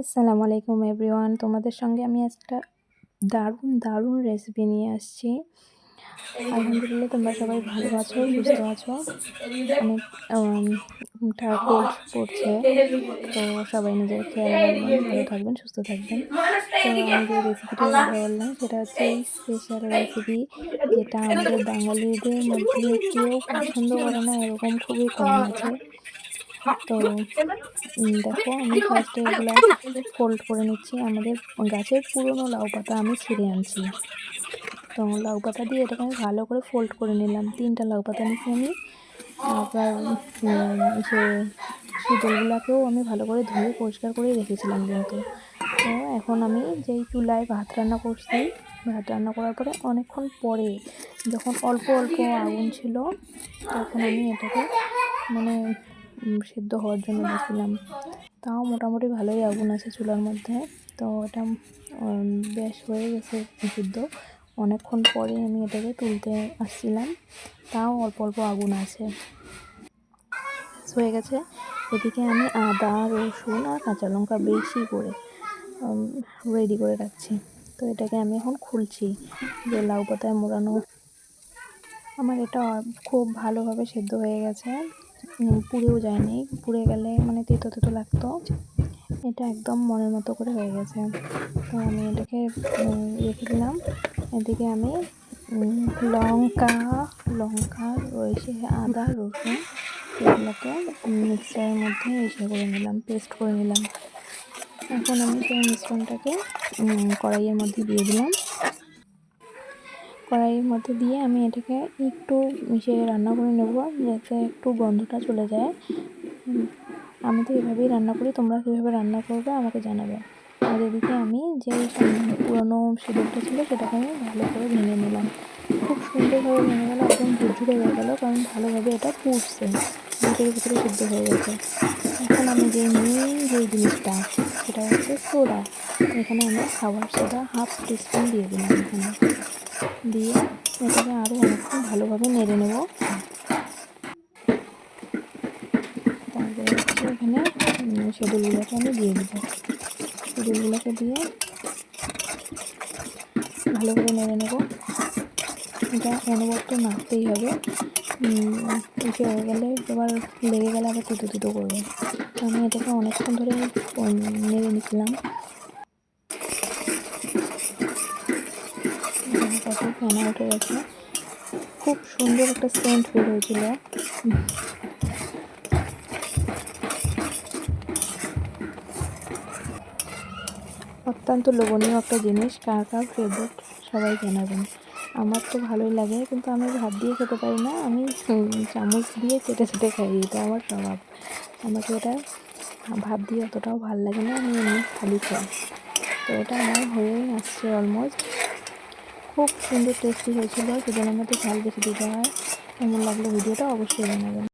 আসসালামু আলাইকুম এভরিওয়ান, তোমাদের সঙ্গে আমি একটা দারুণ রেসিপি নিয়ে আসছি। আলহামদুলিল্লাহ, তোমরা সবাই ভালো আছো, সুস্থ আছো। অনেক ঠাকুর পড়ছে, তো সবাই নিজের খেয়াল রাখবেন, ভালো থাকবেন, সুস্থ থাকবেন। তো আমি যে রেসিপিটির কথা বললাম সেটা হচ্ছে এই স্পেশাল রেসিপি, যেটা আমাদের বাঙালিদের মধ্যে কেউ পছন্দ করে না এরকম খুবই কম আছে। তো দেখো, আমি ফার্স্টে এগুলা ফোল্ড করে নিচ্ছি। আমাদের গাছের পুরনো লাউ পাতা আমি ছিঁড়ে আনছি, তো লাউ পাতা দিয়ে এটাকে আমি ভালো করে ফোল্ড করে নিলাম। 3টা লাউ পাতা নিচ্ছি আমি। আবার সে শীতলগুলাকেও আমি ভালো করে ধুয়ে পরিষ্কার করে রেখেছিলাম কিন্তু। তো এখন আমি যেই চুলায় ভাত রান্না করছি, ভাত রান্না করার পরে অনেকক্ষণ পরে যখন অল্প আগুন ছিল, তখন আমি এটাকে মানে সিদ্ধ হওয়ার জন্য দিয়েছিলাম। তাও মোটামুটি ভালোই আগুন আছে চুলার মধ্যে। তো এটা বেশ হয়ে গেছে সিদ্ধ। অনেকক্ষণ পরে আমি এটাকে তুলতে আসছিলাম, তাও অল্প আগুন আছে, হয়ে গেছে। এদিকে আমি আদা, রসুন আর কাঁচা লঙ্কা বেশি করে রেডি করে রাখছি। তো এটাকে আমি এখন খুলছি, যে লাউ পাতায় মোড়ানো। আমার এটা খুব ভালোভাবে সেদ্ধ হয়ে গেছে, পুড়েও যায়নি। পুড়ে গেলে মানে তেতো লাগতো। এটা একদম মনের মতো করে হয়ে গেছে। তো আমি এটাকে রেখে দিলাম। এদিকে আমি লঙ্কা রয়েছে, আদা, রসুন এগুলোকে মিক্সারের মধ্যে করে নিলাম, পেস্ট করে নিলাম। এখন আমি সেই মিশ্রণটাকে কড়াইয়ের মধ্যে দিয়ে দিলাম। কড়াইয়ের মধ্যে দিয়ে আমি এটাকে একটু মিশিয়ে রান্না করে নেব, যাতে একটু গন্ধটা চলে যায়। আমি তো এভাবেই রান্না করি, তোমরা কীভাবে রান্না করবে আমাকে জানাবে। আর এদিকে আমি যে পুরনো সিঁদুরটা ছিল সেটাকে আমি ভালো করে ভেঙে নিলাম। খুব সুন্দরভাবে ভেঙে গেল, একদম ঝুরঝুরে হয়ে গেল, কারণ ভালোভাবে এটা পুড়ছে, ভিতরে সিদ্ধ হয়ে গেছে। এখন আমি যেই জিনিসটা, সেটা হচ্ছে সোডা। এখানে আমি খাবার সোডা 1/2 টিস্পুন দিয়ে দিলাম। এখানে দিয়ে এটাকে আরও অনেকক্ষণ ভালোভাবে নেড়ে নেব। তারপরে হচ্ছে এখানে সেদুলগুলোকে আমি দিয়ে দেবো। সেদুলগুলোকে দিয়ে ভালো করে নেড়ে নেব। এটা অনবরত নাড়তেই হবে, এসে হয়ে গেলে এবার লেগে গেলে আবার তিতো করবে। আমি এটাকে অনেকক্ষণ ধরে নেড়ে নিচ্ছিলাম। কত ফেনা উঠে গেছে, খুব সুন্দর একটা সেন্ট বের হয়েছিল। অত্যন্ত লোভনীয় একটা জিনিস। কার ফেভারিট সবাই জানাবেন। আমার তো ভালোই লাগে, কিন্তু আমি ভাত দিয়ে খেতে পারি না, আমি চামচ দিয়ে চেটে খাই, এটা আমার স্বভাব। আমাকে এটা ভাত দিয়ে অতটাও ভালো লাগে না, আমি এমনি খালি খাই। তো এটা আমার হয়ে আসছে অলমোস্ট। খুব সুন্দর টেস্টি হয়েছিল, সেজন্য মধ্যে ঝাল বেশি দিতে হয়। কেমন লাগলো ভিডিওটা অবশ্যই জানাবেন।